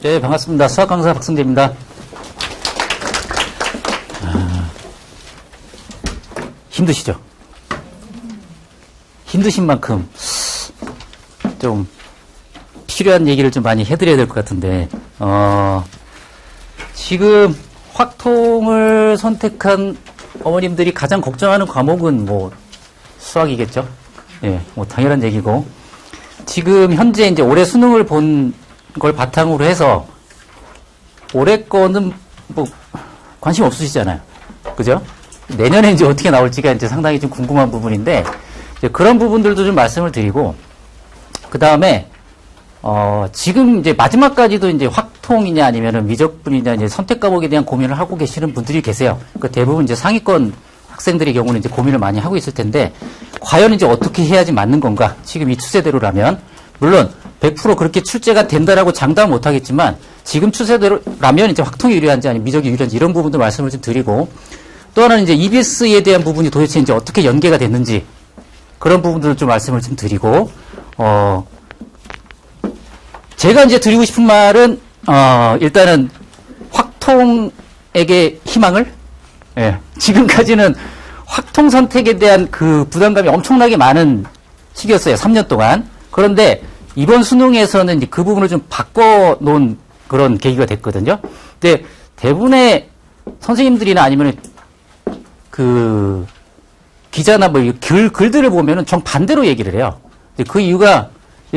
네, 반갑습니다. 수학 강사 박승재입니다. 힘드시죠? 힘드신 만큼 좀 필요한 얘기를 좀 많이 해드려야 될 것 같은데, 지금 확통을 선택한 어머님들이 가장 걱정하는 과목은 뭐 수학이겠죠? 예, 뭐 당연한 얘기고, 지금 현재 이제 올해 수능을 본 걸 바탕으로 해서 올해 거는 뭐 관심 없으시잖아요. 그죠? 내년에 이제 어떻게 나올지가 이제 상당히 좀 궁금한 부분인데, 이제 그런 부분들도 좀 말씀을 드리고, 그 다음에 지금 이제 마지막까지도 이제 확통이냐 아니면은 미적분이냐 이제 선택 과목에 대한 고민을 하고 계시는 분들이 계세요. 그 대부분 이제 상위권 학생들의 경우는 이제 고민을 많이 하고 있을 텐데, 과연 이제 어떻게 해야지 맞는 건가? 지금 이 추세대로라면, 물론 100% 그렇게 출제가 된다라고 장담 못 하겠지만, 지금 추세대로라면 이제 확통이 유리한지 아니면 미적이 유리한지 이런 부분도 말씀을 좀 드리고, 또 하나는 이제 EBS에 대한 부분이 도대체 이제 어떻게 연계가 됐는지, 그런 부분들을 좀 말씀을 좀 드리고, 제가 이제 드리고 싶은 말은, 일단은 확통에게 희망을, 예, 지금까지는 확통 선택에 대한 그 부담감이 엄청나게 많은 시기였어요. 3년 동안. 그런데 이번 수능에서는 이제 그 부분을 좀 바꿔놓은 그런 계기가 됐거든요. 근데 대부분의 선생님들이나 아니면 그 기자나 뭐 글들을 보면은 정반대로 얘기를 해요. 그 이유가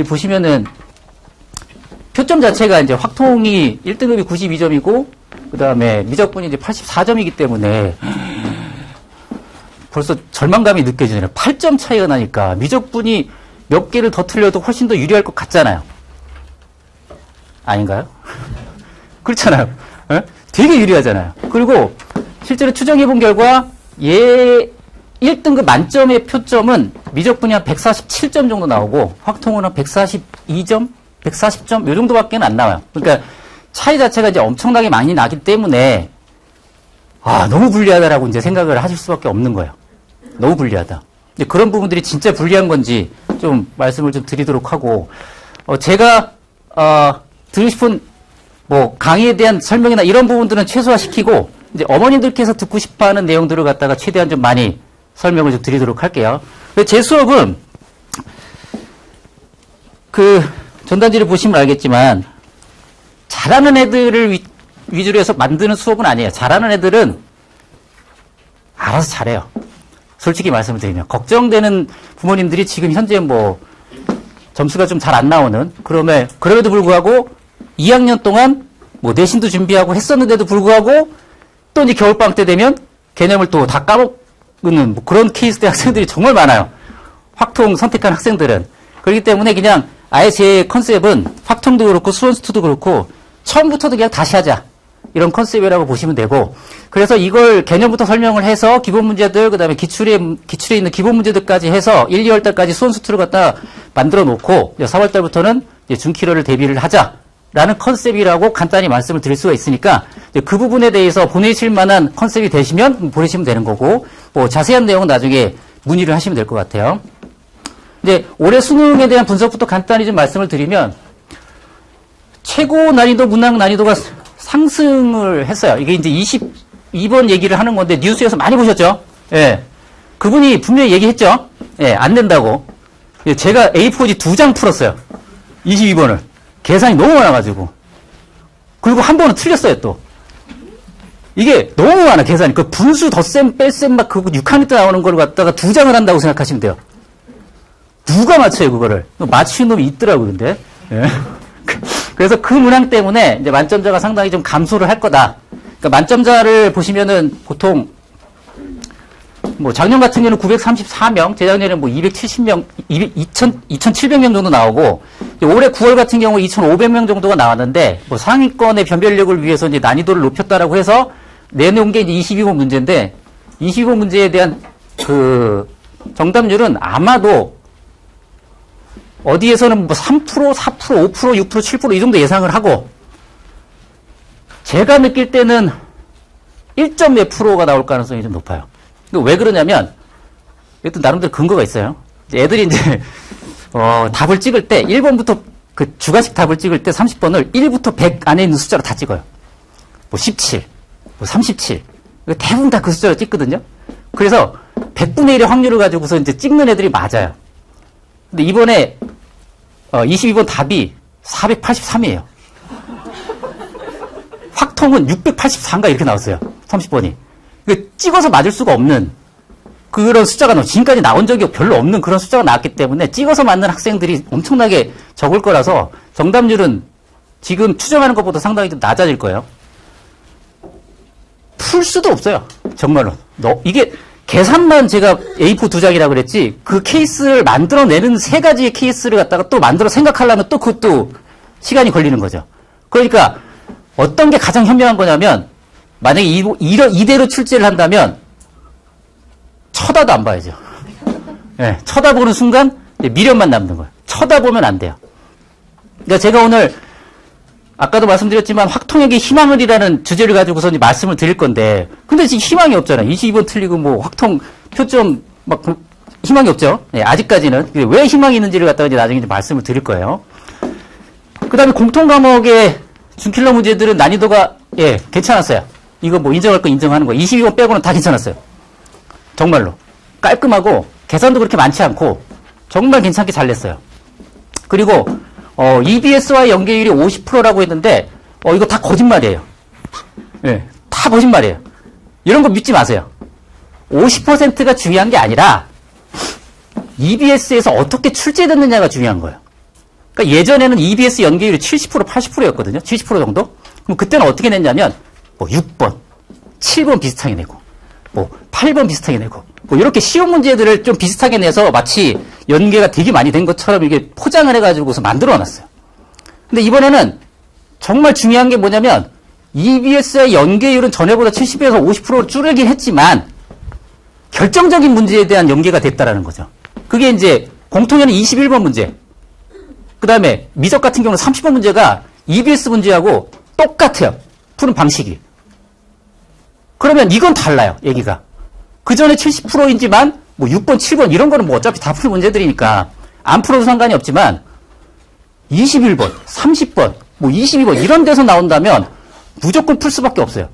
보시면은 표점 자체가 이제 확통이 1등급이 92점이고 그 다음에 미적분이 이제 84점이기 때문에 벌써 절망감이 느껴지잖아요. 8점 차이가 나니까 미적분이 몇 개를 더 틀려도 훨씬 더 유리할 것 같잖아요. 아닌가요? 그렇잖아요. 에? 되게 유리하잖아요. 그리고 실제로 추정해본 결과 얘 1등급 만점의 표점은 미적분이 한 147점 정도 나오고 확통은 한 142점? 140점? 요 정도밖에 안 나와요. 그러니까 차이 자체가 이제 엄청나게 많이 나기 때문에 너무 불리하다라고 이제 생각을 하실 수밖에 없는 거예요. 너무 불리하다. 이제 그런 부분들이 진짜 불리한 건지 좀 말씀을 좀 드리도록 하고, 제가 드리고 싶은 뭐 강의에 대한 설명이나 이런 부분들은 최소화시키고 이제 어머님들께서 듣고 싶어하는 내용들을 갖다가 최대한 좀 많이 설명을 좀 드리도록 할게요. 제 수업은 그 전단지를 보시면 알겠지만 잘하는 애들을 위주로 해서 만드는 수업은 아니에요. 잘하는 애들은 알아서 잘해요. 솔직히 말씀을 드리면 걱정되는 부모님들이 지금 현재 뭐 점수가 좀 잘 안 나오는 그럼에도 불구하고 2학년 동안 뭐 내신도 준비하고 했었는데도 불구하고 또 이제 겨울방학 때 되면 개념을 또 다 까먹는 뭐 그런 케이스의 학생들이 정말 많아요. 확통 선택한 학생들은. 그렇기 때문에 그냥 아예 제 컨셉은 확통도 그렇고 수원수투도 그렇고 처음부터도 그냥 다시 하자. 이런 컨셉이라고 보시면 되고, 그래서 이걸 개념부터 설명을 해서 기본 문제들, 그 다음에 기출에 있는 기본 문제들까지 해서 1, 2월 달까지 수원수투를 갖다 만들어 놓고 4월 달부터는 준키러를 대비를 하자라는 컨셉이라고 간단히 말씀을 드릴 수가 있으니까 그 부분에 대해서 보내실 만한 컨셉이 되시면 보내시면 되는 거고, 뭐 자세한 내용은 나중에 문의를 하시면 될 것 같아요. 이제 올해 수능에 대한 분석부터 간단히 좀 말씀을 드리면, 최고 난이도 문항 난이도가 상승을 했어요. 이게 이제 22번 얘기를 하는 건데 뉴스에서 많이 보셨죠? 예. 그분이 분명히 얘기했죠? 예, 안 된다고. 예, 제가 A4지 2장 풀었어요. 22번을. 계산이 너무 많아가지고. 그리고 한 번은 틀렸어요, 또. 이게 너무 많아, 계산이. 그 분수 덧셈, 뺄셈 막 그거 6학년 때 나오는 걸 갖다가 2장을 한다고 생각하시면 돼요. 누가 맞춰요, 그거를? 맞추는 놈이 있더라고요, 근데. 예. 그래서 그 문항 때문에 이제 만점자가 상당히 좀 감소를 할 거다. 그러니까 만점자를 보시면은 보통 뭐 작년 같은 경우는 934명, 재작년에는 뭐 270명, 2,700명 정도 나오고, 올해 9월 같은 경우 2,500명 정도가 나왔는데, 뭐 상위권의 변별력을 위해서 이제 난이도를 높였다라고 해서 내놓은 게 이제 22번 문제인데, 22번 문제에 대한 그 정답률은 아마도 어디에서는 뭐 3%, 4%, 5%, 6%, 7% 이 정도 예상을 하고, 제가 느낄 때는 1점 몇 프로가 나올 가능성이 좀 높아요. 왜 그러냐면, 이것도 나름대로 근거가 있어요. 애들이 이제, 답을 찍을 때 1번부터 그 주관식 답을 찍을 때 30번을 1부터 100 안에 있는 숫자로 다 찍어요. 뭐 17, 뭐 37. 대부분 다 그 숫자로 찍거든요. 그래서 100분의 1의 확률을 가지고서 이제 찍는 애들이 맞아요. 근데 이번에 22번 답이 483이에요. 확통은 684인가 이렇게 나왔어요. 30번이. 찍어서 맞을 수가 없는 그런 숫자가 지금까지 나온 적이 별로 없는 그런 숫자가 나왔기 때문에 찍어서 맞는 학생들이 엄청나게 적을 거라서 정답률은 지금 추정하는 것보다 상당히 좀 낮아질 거예요. 풀 수도 없어요. 정말로. 이게 계산만 제가 A4 2장이라고 그랬지 그 케이스를 만들어내는 세 가지의 케이스를 갖다가 또 만들어 생각하려면 또 그것도 시간이 걸리는 거죠. 그러니까 어떤 게 가장 현명한 거냐면 만약에 이대로 출제를 한다면 쳐다도 안 봐야죠. 네, 쳐다보는 순간 미련만 남는 거예요. 쳐다보면 안 돼요. 그러니까 제가 오늘 아까도 말씀드렸지만 확통에게 희망을이라는 주제를 가지고서 이제 말씀을 드릴 건데 근데 지금 희망이 없잖아요. 22번 틀리고 뭐 확통 표점 막 희망이 없죠. 네, 아직까지는. 왜 희망이 있는지를 갖다가 이제 나중에 이제 말씀을 드릴 거예요. 그 다음에 공통 과목의 준킬러 문제들은 난이도가 괜찮았어요. 이거 뭐 인정할 거 인정하는 거. 22번 빼고는 다 괜찮았어요. 정말로. 깔끔하고 계산도 그렇게 많지 않고 정말 괜찮게 잘 냈어요. 그리고 EBS와의 연계율이 50%라고 했는데 이거 다 거짓말이에요. 예, 다 거짓말이에요. 이런 거 믿지 마세요. 50%가 중요한 게 아니라 EBS에서 어떻게 출제됐느냐가 중요한 거예요. 그러니까 예전에는 EBS 연계율이 70%, 80%였거든요. 70% 정도? 그럼 그때는 어떻게 냈냐면 뭐 6번, 7번 비슷하게 내고 뭐 8번 비슷하게 내고 뭐 이렇게 쉬운 문제들을 좀 비슷하게 내서 마치 연계가 되게 많이 된 것처럼 이게 포장을 해가지고서 만들어 놨어요. 근데 이번에는 정말 중요한 게 뭐냐면 EBS의 연계율은 전에보다 70에서 50% 줄이긴 했지만 결정적인 문제에 대한 연계가 됐다라는 거죠. 그게 이제 공통연은 21번 문제. 그 다음에 미적 같은 경우는 30번 문제가 EBS 문제하고 똑같아요. 푸는 방식이. 그러면 이건 달라요. 얘기가. 그 전에 70%인지만 뭐 6번, 7번 이런 거는 뭐 어차피 다 풀 문제들이니까 안 풀어도 상관이 없지만 21번, 30번, 뭐 22번 이런 데서 나온다면 무조건 풀 수밖에 없어요.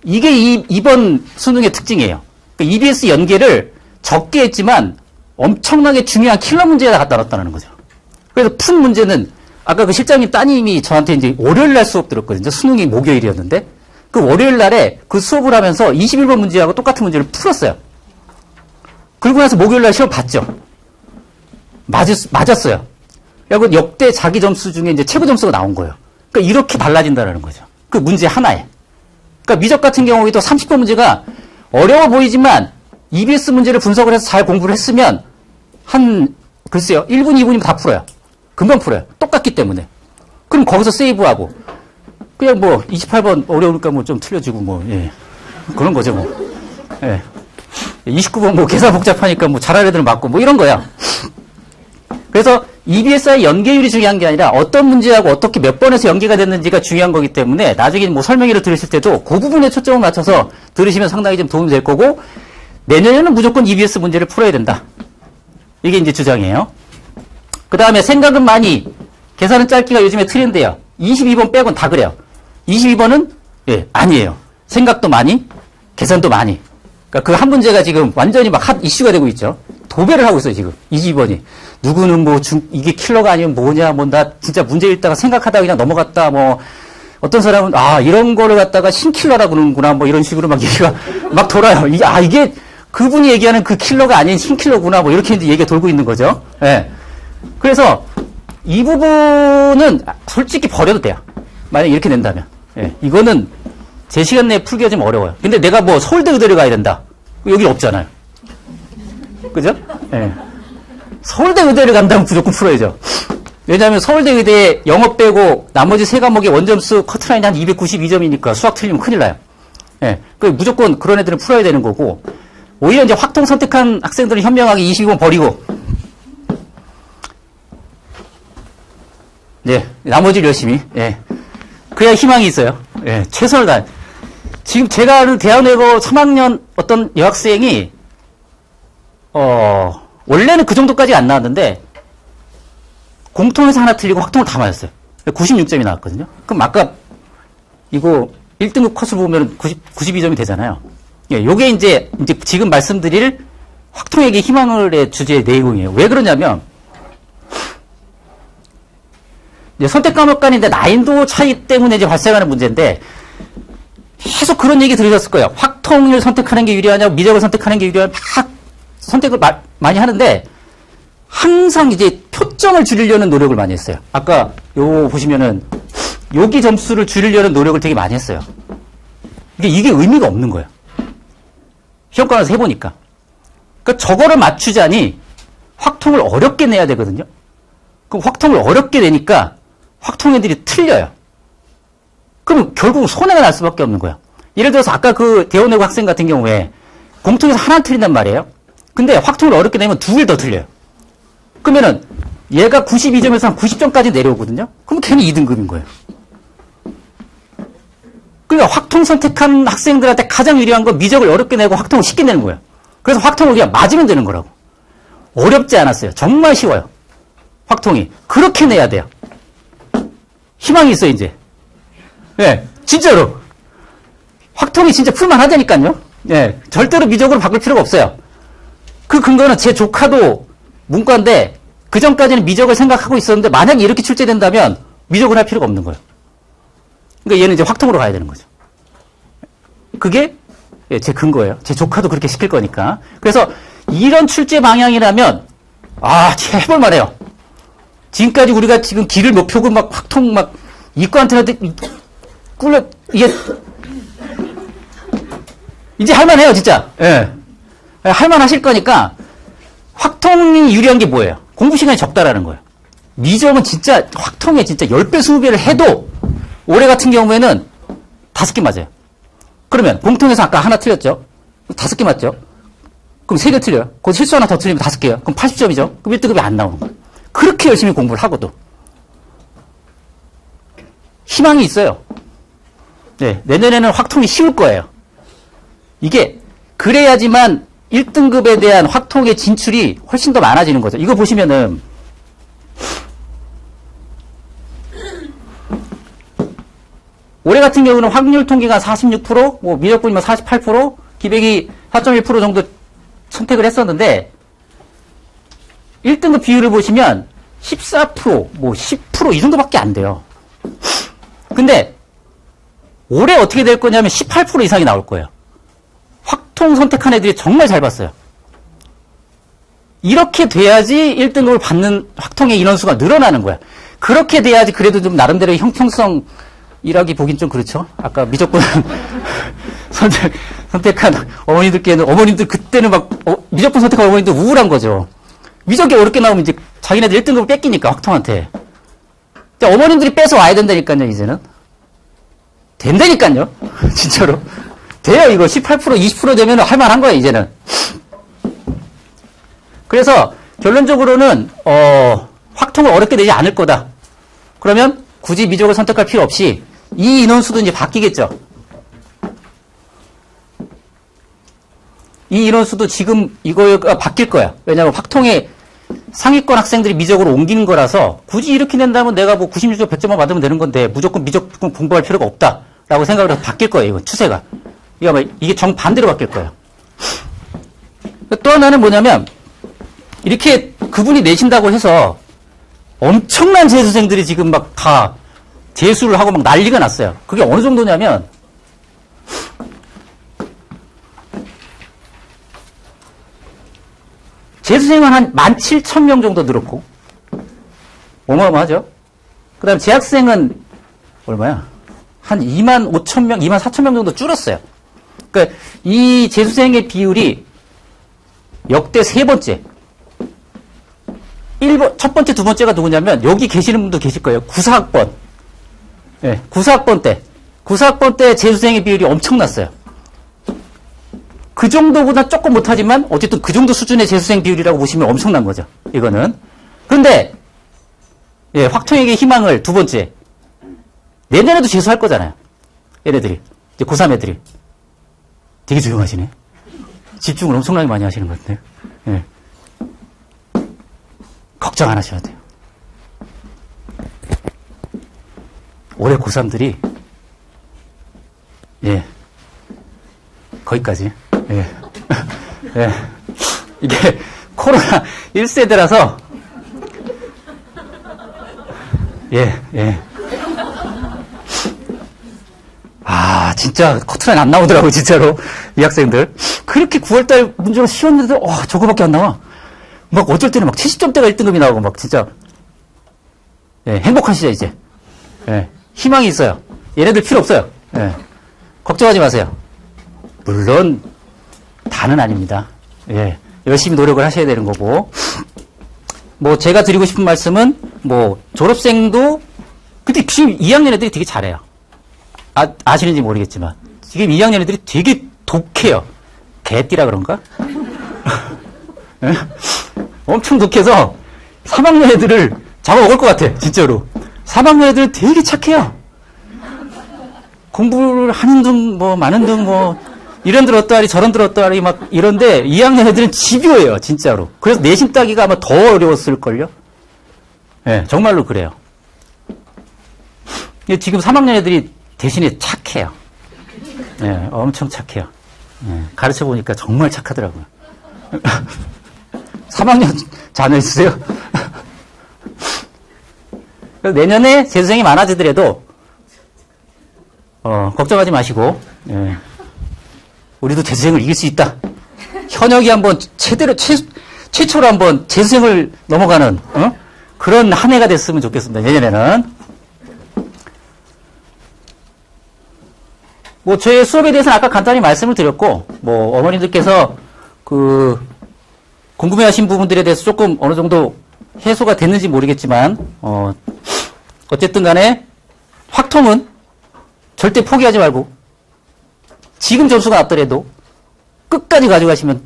이게 이번 수능의 특징이에요. 그러니까 EBS 연계를 적게 했지만 엄청나게 중요한 킬러 문제에다 갖다 놨다는 거죠. 그래서 푼 문제는 아까 그 실장님 따님이 저한테 이제 월요일 날 수업 들었거든요. 수능이 목요일이었는데 그 월요일 날에 그 수업을 하면서 21번 문제하고 똑같은 문제를 풀었어요. 그리고 나서 목요일 날 시험 봤죠. 맞았어요. 그리고 역대 자기 점수 중에 이제 최고 점수가 나온 거예요. 그러니까 이렇게 달라진다는 거죠. 그 문제 하나에. 그러니까 미적 같은 경우에도 30번 문제가 어려워 보이지만 EBS 문제를 분석을 해서 잘 공부를 했으면 글쎄요. 1분, 2분이면 다 풀어요. 금방 풀어요. 똑같기 때문에. 그럼 거기서 세이브하고 그냥 뭐 28번 어려우니까 뭐 좀 틀려주고 뭐 그런 거죠 뭐. 29번 뭐 계산 복잡하니까 뭐 잘할 애들은 맞고 뭐 이런 거야. 그래서 EBS와의 연계율이 중요한 게 아니라 어떤 문제하고 어떻게 몇 번에서 연계가 됐는지가 중요한 거기 때문에 나중에 뭐 설명회를 들으실 때도 그 부분에 초점을 맞춰서 들으시면 상당히 좀 도움이 될 거고 내년에는 무조건 EBS 문제를 풀어야 된다. 이게 이제 주장이에요. 그 다음에 생각은 많이, 계산은 짧기가 요즘에 트렌드예요. 22번 빼곤 다 그래요. 22번은 아니에요. 생각도 많이, 계산도 많이. 그러니까 그 한 문제가 지금 완전히 막 핫 이슈가 되고 있죠. 도배를 하고 있어요, 지금. 22번이. 누구는 뭐 이게 킬러가 아니면 뭐냐, 뭐 나 진짜 문제 읽다가 생각하다가 그냥 넘어갔다, 뭐 어떤 사람은 이런 거를 갖다가 신킬러라고 그러는구나, 뭐 이런 식으로 막 얘기가 막 돌아요. 이게 그분이 얘기하는 그 킬러가 아닌 신킬러구나, 뭐 이렇게 이제 얘기가 돌고 있는 거죠. 그래서 이 부분은 솔직히 버려도 돼요. 만약 이렇게 낸다면. 이거는 제 시간 내에 풀기가 좀 어려워요. 근데 내가 뭐 서울대 의대를 가야 된다. 여기 없잖아요. 그죠? 서울대 의대를 간다면 무조건 풀어야죠. 왜냐하면 서울대 의대 영어 빼고 나머지 세 과목의 원점수 커트라인이 한 292점이니까 수학 틀리면 큰일 나요. 그 무조건 그런 애들은 풀어야 되는 거고, 오히려 이제 확통 선택한 학생들은 현명하게 22번 버리고, 나머지를 열심히, 그래야 희망이 있어요. 최선을 다해. 지금 제가 아는 대학외고 3학년 어떤 여학생이, 원래는 그 정도까지 안 나왔는데, 공통에서 하나 틀리고 확통을 다 맞았어요. 96점이 나왔거든요. 그럼 아까 이거 1등급 컷을 보면 92점이 되잖아요. 예, 요게 이제 지금 말씀드릴 확통에게 희망을의 주제의 내용이에요. 왜 그러냐면, 이제 선택 과목 간인데 난이도 차이 때문에 이제 발생하는 문제인데, 계속 그런 얘기 들으셨을 거예요. 확통을 선택하는 게 유리하냐, 미적을 선택하는 게 유리하냐, 막 선택을 많이 하는데, 항상 이제 표점을 줄이려는 노력을 많이 했어요. 아까 요 보시면은, 여기 점수를 줄이려는 노력을 되게 많이 했어요. 이게 의미가 없는 거예요. 시험관에서 해보니까. 그러니까 저거를 맞추자니 확통을 어렵게 내야 되거든요. 그럼 확통을 어렵게 내니까 확통 애들이 틀려요. 그럼 결국 손해가 날 수밖에 없는 거예요. 예를 들어서 아까 그 대원외고 학생 같은 경우에 공통에서 하나 틀린단 말이에요. 근데 확통을 어렵게 내면 두 개 더 틀려요. 그러면은 얘가 92점에서 한 90점까지 내려오거든요. 그럼 괜히 2등급인 거예요. 그러니까 확통 선택한 학생들한테 가장 유리한 건 미적을 어렵게 내고 확통을 쉽게 내는 거예요. 그래서 확통을 그냥 맞으면 되는 거라고. 어렵지 않았어요. 정말 쉬워요. 확통이. 그렇게 내야 돼요. 희망이 있어요, 이제. 예, 진짜로. 확통이 진짜 풀만 하다니까요. 예, 절대로 미적으로 바꿀 필요가 없어요. 그 근거는 제 조카도 문과인데 그 전까지는 미적을 생각하고 있었는데 만약에 이렇게 출제된다면 미적을 할 필요가 없는 거예요. 그러니까 얘는 이제 확통으로 가야 되는 거죠. 그게 제 근거예요. 제 조카도 그렇게 시킬 거니까. 그래서 이런 출제 방향이라면 해볼 만해요. 지금까지 우리가 지금 길을 못 펴고 막 확통 막 이과한테 꿀려 이게 이제 할만해요, 진짜. 예. 할만하실 거니까 확통이 유리한 게 뭐예요? 공부 시간이 적다라는 거예요. 미적은 진짜 확통에 진짜 10배, 20배를 해도 올해 같은 경우에는 5개 맞아요. 그러면 공통에서 아까 하나 틀렸죠? 5개 맞죠? 그럼 3개 틀려요. 그 실수 하나 더 틀리면 5개요. 그럼 80점이죠? 그럼 1등급이 안 나오는 거예요. 그렇게 열심히 공부를 하고도. 희망이 있어요. 네, 내년에는 확통이 쉬울 거예요. 이게 그래야지만 1등급에 대한 확통의 진출이 훨씬 더 많아지는 거죠. 이거 보시면은 올해 같은 경우는 확률 통계가 46%, 뭐 미적분이면 48%, 기백이 4.1% 정도 선택을 했었는데 1등급 비율을 보시면 14%, 뭐 10% 이 정도밖에 안 돼요. 근데 올해 어떻게 될 거냐면 18% 이상이 나올 거예요. 확통 선택한 애들이 정말 잘 봤어요. 이렇게 돼야지 1등급을 받는 확통의 인원수가 늘어나는 거야. 그렇게 돼야지 그래도 좀 나름대로 형평성이라기 보긴 좀 그렇죠. 아까 미적분 선택한 어머님들 그때는 막 미적분 선택한 어머님들 우울한 거죠. 미적이 어렵게 나오면 이제 자기네들 1등급을 뺏기니까 확통한테. 근데 어머님들이 뺏어 와야 된다니까요, 이제는. 된다니까요. 진짜로. 돼요, 이거. 18%, 20% 되면 할만한 거예요, 이제는. 그래서 결론적으로는 확통을 어렵게 내지 않을 거다. 그러면 굳이 미적을 선택할 필요 없이 이 인원수도 이제 바뀌겠죠. 이 인원수도 지금 이거가 바뀔 거야. 왜냐하면 확통의 상위권 학생들이 미적으로 옮기는 거라서 굳이 이렇게 낸다면 내가 뭐 96점 100점만 받으면 되는 건데 무조건 미적 공부할 필요가 없다라고 생각을 해서 바뀔 거예요. 이건 추세가. 이게 정반대로 바뀔 거예요. 또 하나는 뭐냐면 이렇게 그분이 내신다고 해서 엄청난 재수생들이 지금 막 다 재수를 하고 막 난리가 났어요. 그게 어느 정도냐면 재수생은 한 17,000명 정도 늘었고 어마어마하죠. 그 다음에 재학생은 얼마야? 한 25,000명, 24,000명 정도 줄었어요. 그러니까 이 재수생의 비율이 역대 세 번째. 첫 번째, 두 번째가 누구냐면 여기 계시는 분도 계실 거예요. 94학번. 네, 94학번 때. 94학번 때 재수생의 비율이 엄청났어요. 그 정도보다 조금 못하지만 어쨌든 그 정도 수준의 재수생 비율이라고 보시면 엄청난 거죠. 이거는. 그런데 확통에게 희망을 두 번째. 내년에도 재수할 거잖아요. 얘네들이. 이제 고3 애들이. 되게 조용하시네. 집중을 엄청나게 많이 하시는 것 같아요. 걱정 안 하셔야 돼요. 올해 고3들이, 예, 거기까지. 예. 예. 이게 코로나 1세대라서, 예, 예. 아, 진짜 커트라인 안 나오더라고, 진짜로. 이 학생들. 그렇게 9월달 문제가 쉬웠는데, 와, 저거밖에 안 나와. 막 어쩔 때는 막 70점대가 1등급이 나오고, 막 진짜. 예, 행복하시죠, 이제. 예, 희망이 있어요. 얘네들 필요 없어요. 예, 걱정하지 마세요. 물론, 다는 아닙니다. 예, 열심히 노력을 하셔야 되는 거고. 뭐, 제가 드리고 싶은 말씀은, 뭐, 졸업생도, 근데 지금 2학년 애들이 되게 잘해요. 아시는지 모르겠지만. 지금 2학년 애들이 되게 독해요. 개띠라 그런가? 예? 엄청 독해서 3학년 애들을 잡아먹을 것 같아, 진짜로. 3학년 애들은 되게 착해요. 공부를 하는 둥, 뭐, 많은 둥, 뭐, 이런들 어떠하리, 저런들 어떠하리, 막, 이런데, 2학년 애들은 집요해요, 진짜로. 그래서 내신 따기가 아마 더 어려웠을걸요? 예, 정말로 그래요. 지금 3학년 애들이 대신에 착해요. 예, 엄청 착해요. 예, 가르쳐 보니까 정말 착하더라고요. 3학년 자녀 있으세요? 내년에 재수생이 많아지더라도, 걱정하지 마시고, 예, 우리도 재수생을 이길 수 있다. 현역이 한번 최초로 한번 재수생을 넘어가는, 그런 한 해가 됐으면 좋겠습니다. 내년에는. 뭐, 저의 수업에 대해서는 아까 간단히 말씀을 드렸고, 뭐, 어머님들께서 궁금해 하신 부분들에 대해서 조금 어느 정도 해소가 됐는지 모르겠지만, 어쨌든 간에 확통은 절대 포기하지 말고, 지금 점수가 낮더라도 끝까지 가져가시면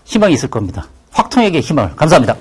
희망이 있을 겁니다. 확통에게 희망을. 감사합니다.